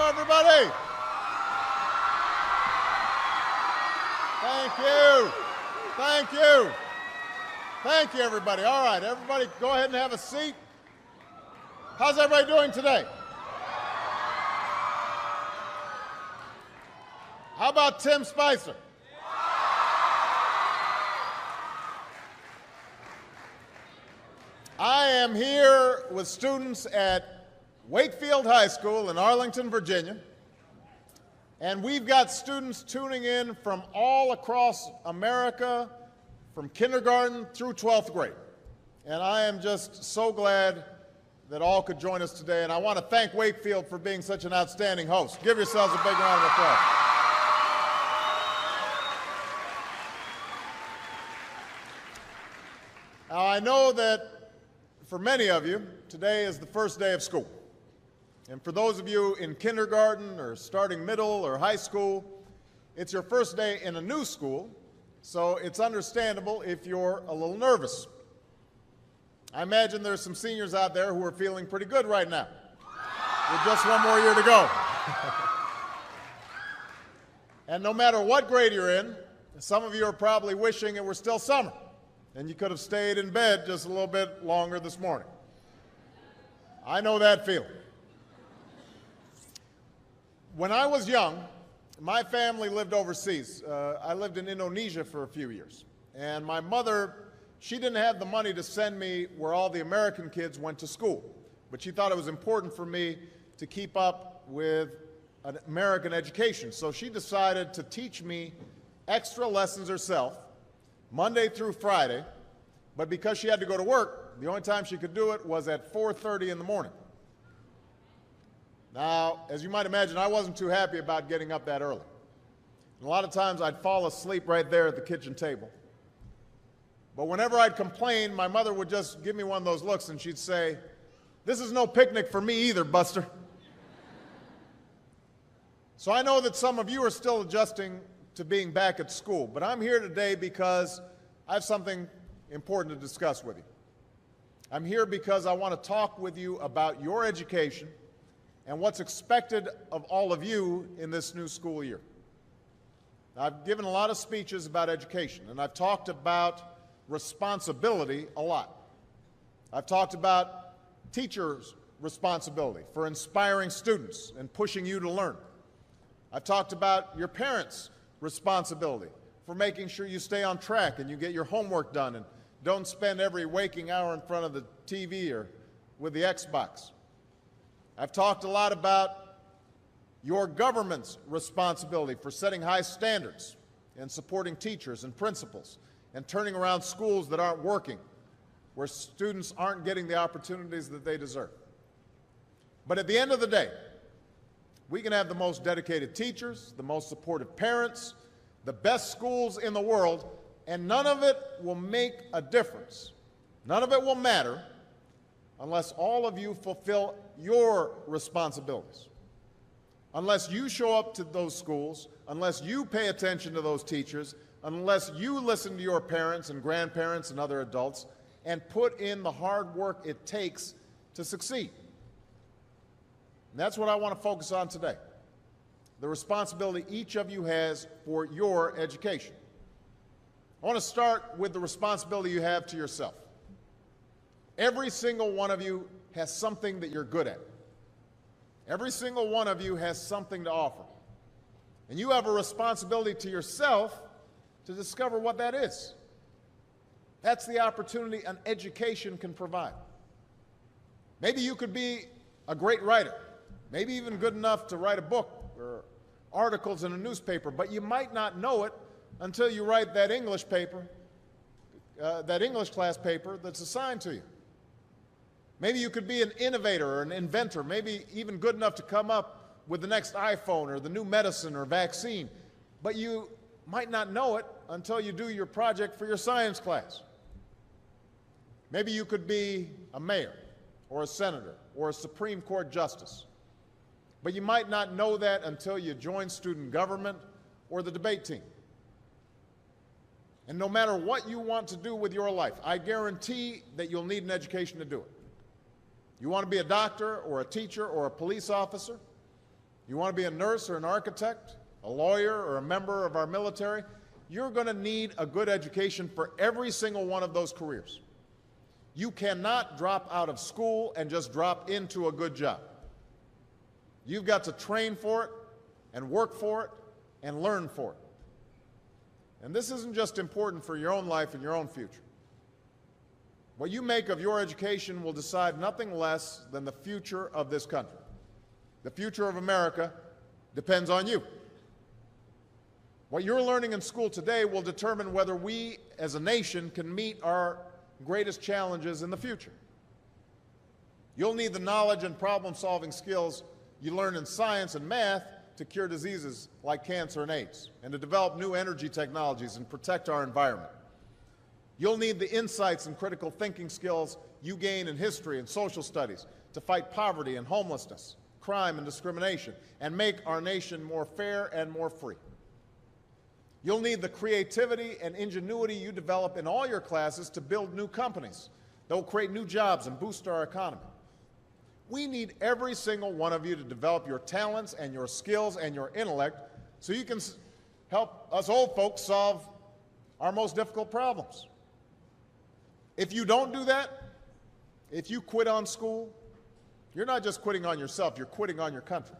everybody. Thank you. Thank you. Thank you, everybody. All right, everybody go ahead and have a seat. How's everybody doing today? How about Tim Spicer? I am here with students at Wakefield High School in Arlington, Virginia, and we've got students tuning in from all across America, from kindergarten through 12th grade. And I am just so glad that all could join us today, and I want to thank Wakefield for being such an outstanding host. Give yourselves a big round of applause. Now, I know that for many of you, today is the first day of school. And for those of you in kindergarten or starting middle or high school, it's your first day in a new school, so it's understandable if you're a little nervous. I imagine there's some seniors out there who are feeling pretty good right now, with just one more year to go. And no matter what grade you're in, some of you are probably wishing it were still summer, and you could have stayed in bed just a little bit longer this morning. I know that feeling. When I was young, my family lived overseas. I lived in Indonesia for a few years. And my mother, she didn't have the money to send me where all the American kids went to school. But she thought it was important for me to keep up with an American education. So she decided to teach me extra lessons herself, Monday through Friday, but because she had to go to work, the only time she could do it was at 4:30 in the morning. Now, as you might imagine, I wasn't too happy about getting up that early. And a lot of times I'd fall asleep right there at the kitchen table. But whenever I'd complain, my mother would just give me one of those looks and she'd say, "This is no picnic for me either, Buster." So I know that some of you are still adjusting to being back at school, but I'm here today because I have something important to discuss with you. I'm here because I want to talk with you about your education and what's expected of all of you in this new school year. Now, I've given a lot of speeches about education, and I've talked about responsibility a lot. I've talked about teachers' responsibility for inspiring students and pushing you to learn. I've talked about your parents' responsibility for making sure you stay on track and you get your homework done and don't spend every waking hour in front of the TV or with the Xbox. I've talked a lot about your government's responsibility for setting high standards and supporting teachers and principals and turning around schools that aren't working, where students aren't getting the opportunities that they deserve. But at the end of the day, we can have the most dedicated teachers, the most supportive parents, the best schools in the world, and none of it will make a difference. None of it will matter unless all of you fulfill your responsibilities. Unless you show up to those schools, unless you pay attention to those teachers, unless you listen to your parents and grandparents and other adults and put in the hard work it takes to succeed. And that's what I want to focus on today, the responsibility each of you has for your education. I want to start with the responsibility you have to yourself. Every single one of you has something that you're good at. Every single one of you has something to offer. And you have a responsibility to yourself to discover what that is. That's the opportunity an education can provide. Maybe you could be a great writer, maybe even good enough to write a book or articles in a newspaper, but you might not know it until you write that English paper, that English class paper that's assigned to you. Maybe you could be an innovator or an inventor, maybe even good enough to come up with the next iPhone or the new medicine or vaccine, but you might not know it until you do your project for your science class. Maybe you could be a mayor or a senator or a Supreme Court justice, but you might not know that until you join student government or the debate team. And no matter what you want to do with your life, I guarantee that you'll need an education to do it. You want to be a doctor or a teacher or a police officer? You want to be a nurse or an architect, a lawyer or a member of our military? You're going to need a good education for every single one of those careers. You cannot drop out of school and just drop into a good job. You've got to train for it and work for it and learn for it. And this isn't just important for your own life and your own future. What you make of your education will decide nothing less than the future of this country. The future of America depends on you. What you're learning in school today will determine whether we as a nation can meet our greatest challenges in the future. You'll need the knowledge and problem-solving skills you learn in science and math to cure diseases like cancer and AIDS, and to develop new energy technologies and protect our environment. You'll need the insights and critical thinking skills you gain in history and social studies to fight poverty and homelessness, crime and discrimination, and make our nation more fair and more free. You'll need the creativity and ingenuity you develop in all your classes to build new companies that will create new jobs and boost our economy. We need every single one of you to develop your talents and your skills and your intellect so you can help us old folks solve our most difficult problems. If you don't do that, if you quit on school, you're not just quitting on yourself, you're quitting on your country.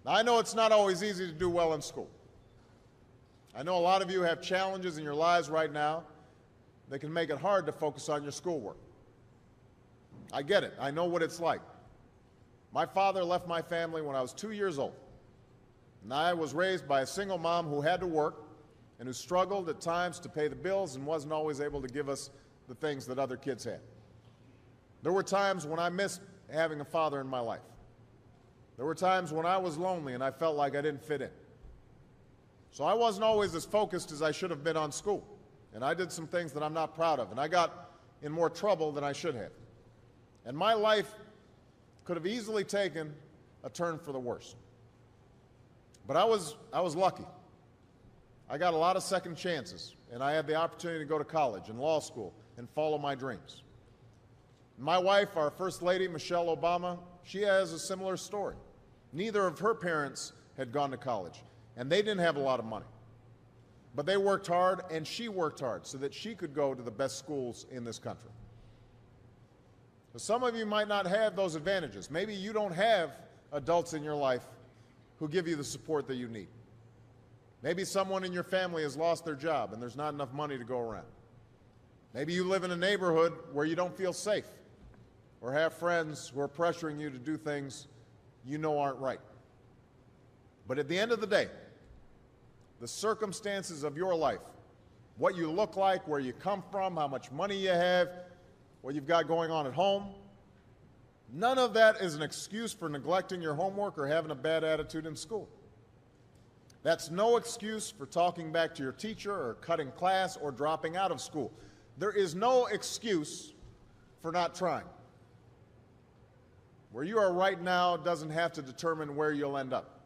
Now, I know it's not always easy to do well in school. I know a lot of you have challenges in your lives right now that can make it hard to focus on your schoolwork. I get it. I know what it's like. My father left my family when I was 2 years old, and I was raised by a single mom who had to work and who struggled at times to pay the bills and wasn't always able to give us the things that other kids had. There were times when I missed having a father in my life. There were times when I was lonely and I felt like I didn't fit in. So I wasn't always as focused as I should have been on school, and I did some things that I'm not proud of, and I got in more trouble than I should have. And my life could have easily taken a turn for the worse. But I was lucky. I got a lot of second chances, and I had the opportunity to go to college and law school and follow my dreams. My wife, our First Lady, Michelle Obama, she has a similar story. Neither of her parents had gone to college, and they didn't have a lot of money. But they worked hard, and she worked hard so that she could go to the best schools in this country. Some of you might not have those advantages. Maybe you don't have adults in your life who give you the support that you need. Maybe someone in your family has lost their job and there's not enough money to go around. Maybe you live in a neighborhood where you don't feel safe or have friends who are pressuring you to do things you know aren't right. But at the end of the day, the circumstances of your life, what you look like, where you come from, how much money you have, what you've got going on at home, none of that is an excuse for neglecting your homework or having a bad attitude in school. That's no excuse for talking back to your teacher or cutting class or dropping out of school. There is no excuse for not trying. Where you are right now doesn't have to determine where you'll end up.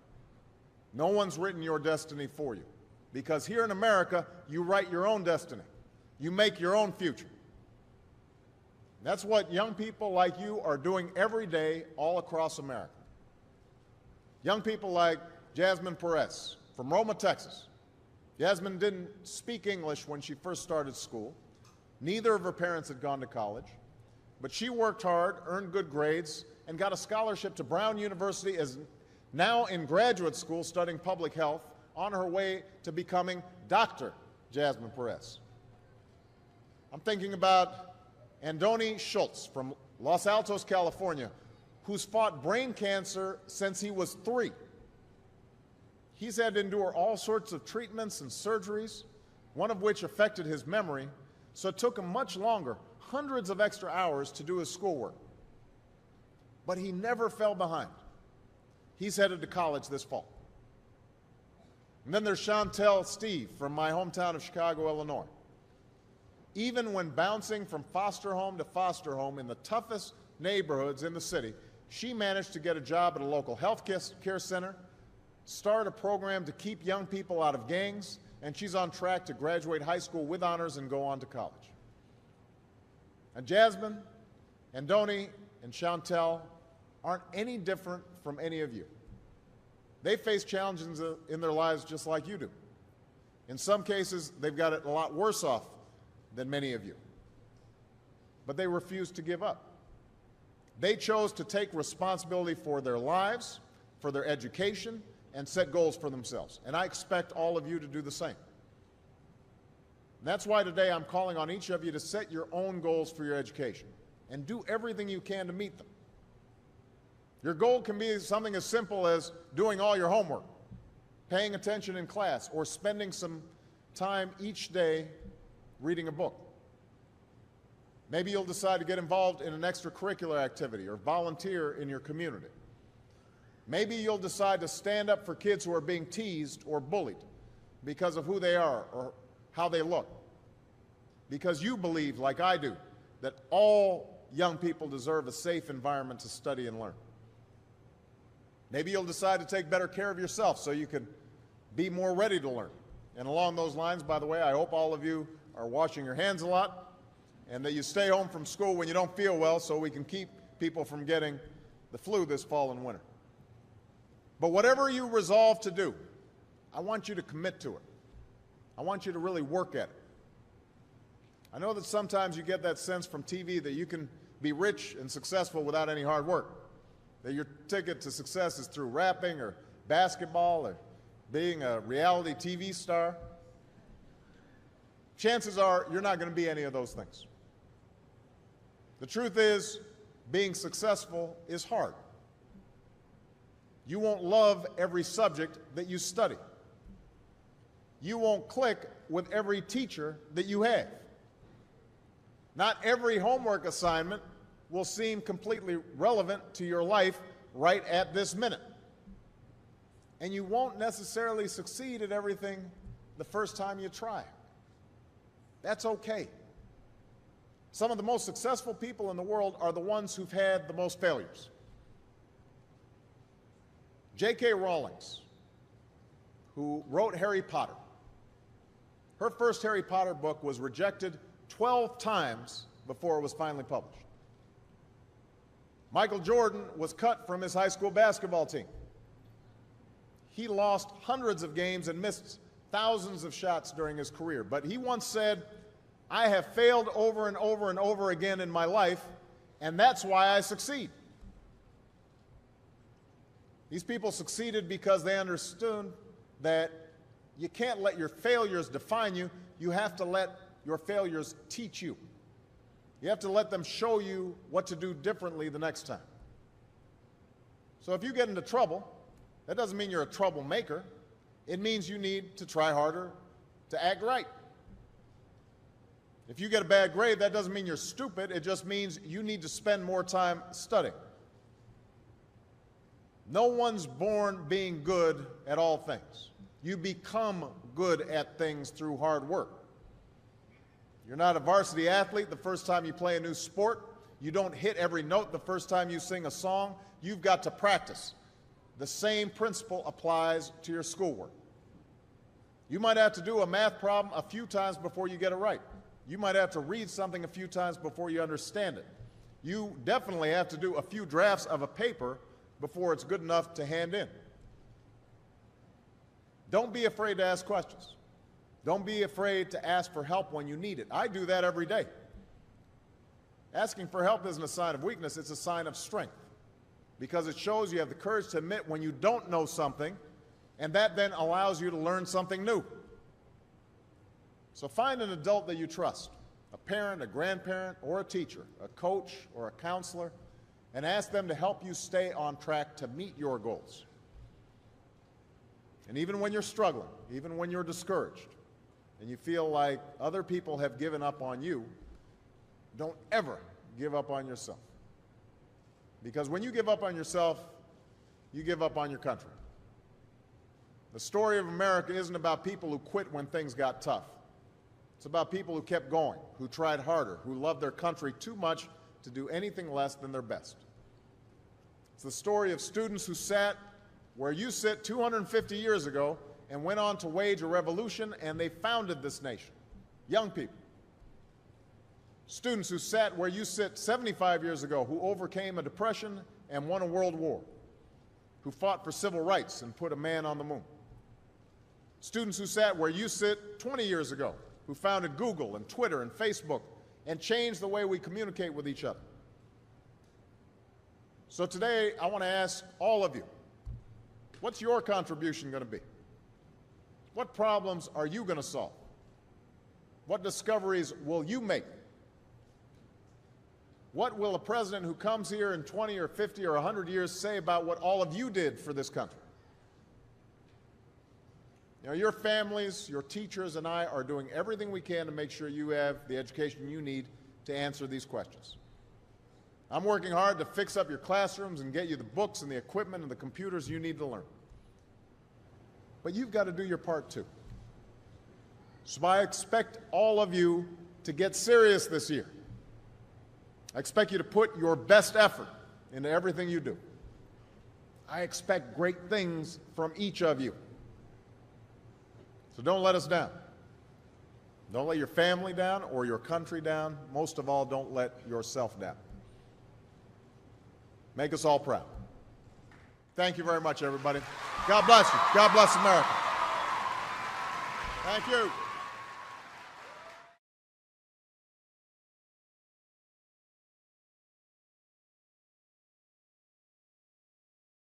No one's written your destiny for you, because here in America, you write your own destiny. You make your own future. That's what young people like you are doing every day all across America. Young people like Jasmine Perez from Roma, Texas. Jasmine didn't speak English when she first started school. Neither of her parents had gone to college. But she worked hard, earned good grades, and got a scholarship to Brown University, as now in graduate school studying public health, on her way to becoming Dr. Jasmine Perez. I'm thinking about Andoni Schultz from Los Altos, California, who's fought brain cancer since he was 3. He's had to endure all sorts of treatments and surgeries, one of which affected his memory, so it took him much longer, hundreds of extra hours, to do his schoolwork. But he never fell behind. He's headed to college this fall. And then there's Chantel Steve from my hometown of Chicago, Illinois. Even when bouncing from foster home to foster home in the toughest neighborhoods in the city, she managed to get a job at a local health care center, start a program to keep young people out of gangs, and she's on track to graduate high school with honors and go on to college. And Jasmine, Andoni, and Chantel aren't any different from any of you. They face challenges in their lives just like you do. In some cases, they've got it a lot worse off than many of you. But they refuse to give up. They chose to take responsibility for their lives, for their education, and set goals for themselves. And I expect all of you to do the same. And that's why today I'm calling on each of you to set your own goals for your education and do everything you can to meet them. Your goal can be something as simple as doing all your homework, paying attention in class, or spending some time each day reading a book. Maybe you'll decide to get involved in an extracurricular activity or volunteer in your community. Maybe you'll decide to stand up for kids who are being teased or bullied because of who they are or how they look. Because you believe, like I do, that all young people deserve a safe environment to study and learn. Maybe you'll decide to take better care of yourself so you can be more ready to learn. And along those lines, by the way, I hope all of you are washing your hands a lot and that you stay home from school when you don't feel well so we can keep people from getting the flu this fall and winter. But whatever you resolve to do, I want you to commit to it. I want you to really work at it. I know that sometimes you get that sense from TV that you can be rich and successful without any hard work, that your ticket to success is through rapping or basketball or being a reality TV star. Chances are you're not going to be any of those things. The truth is, being successful is hard. You won't love every subject that you study. You won't click with every teacher that you have. Not every homework assignment will seem completely relevant to your life right at this minute. And you won't necessarily succeed at everything the first time you try. That's okay. Some of the most successful people in the world are the ones who've had the most failures. J.K. Rowling, who wrote Harry Potter, her first Harry Potter book was rejected 12 times before it was finally published. Michael Jordan was cut from his high school basketball team. He lost hundreds of games and missed thousands of shots during his career. But he once said, "I have failed over and over and over again in my life, and that's why I succeed." These people succeeded because they understood that you can't let your failures define you. You have to let your failures teach you. You have to let them show you what to do differently the next time. So if you get into trouble, that doesn't mean you're a troublemaker. It means you need to try harder to act right. If you get a bad grade, that doesn't mean you're stupid. It just means you need to spend more time studying. No one's born being good at all things. You become good at things through hard work. You're not a varsity athlete the first time you play a new sport. You don't hit every note the first time you sing a song. You've got to practice. The same principle applies to your schoolwork. You might have to do a math problem a few times before you get it right. You might have to read something a few times before you understand it. You definitely have to do a few drafts of a paper before it's good enough to hand in. Don't be afraid to ask questions. Don't be afraid to ask for help when you need it. I do that every day. Asking for help isn't a sign of weakness, it's a sign of strength, because it shows you have the courage to admit when you don't know something, and that then allows you to learn something new. So find an adult that you trust, a parent, a grandparent, or a teacher, a coach, or a counselor, and ask them to help you stay on track to meet your goals. And even when you're struggling, even when you're discouraged, and you feel like other people have given up on you, don't ever give up on yourself. Because when you give up on yourself, you give up on your country. The story of America isn't about people who quit when things got tough. It's about people who kept going, who tried harder, who loved their country too much to do anything less than their best. It's the story of students who sat where you sit 250 years ago and went on to wage a revolution, and they founded this nation. Young people. Students who sat where you sit 75 years ago, who overcame a depression and won a world war, who fought for civil rights and put a man on the moon. Students who sat where you sit 20 years ago, who founded Google and Twitter and Facebook and changed the way we communicate with each other. So today, I want to ask all of you, what's your contribution going to be? What problems are you going to solve? What discoveries will you make? What will a president who comes here in 20 or 50 or 100 years say about what all of you did for this country? You know, your families, your teachers, and I are doing everything we can to make sure you have the education you need to answer these questions. I'm working hard to fix up your classrooms and get you the books and the equipment and the computers you need to learn. But you've got to do your part too. So I expect all of you to get serious this year. I expect you to put your best effort into everything you do. I expect great things from each of you. So don't let us down. Don't let your family down or your country down. Most of all, don't let yourself down. Make us all proud. Thank you very much, everybody. God bless you. God bless America. Thank you.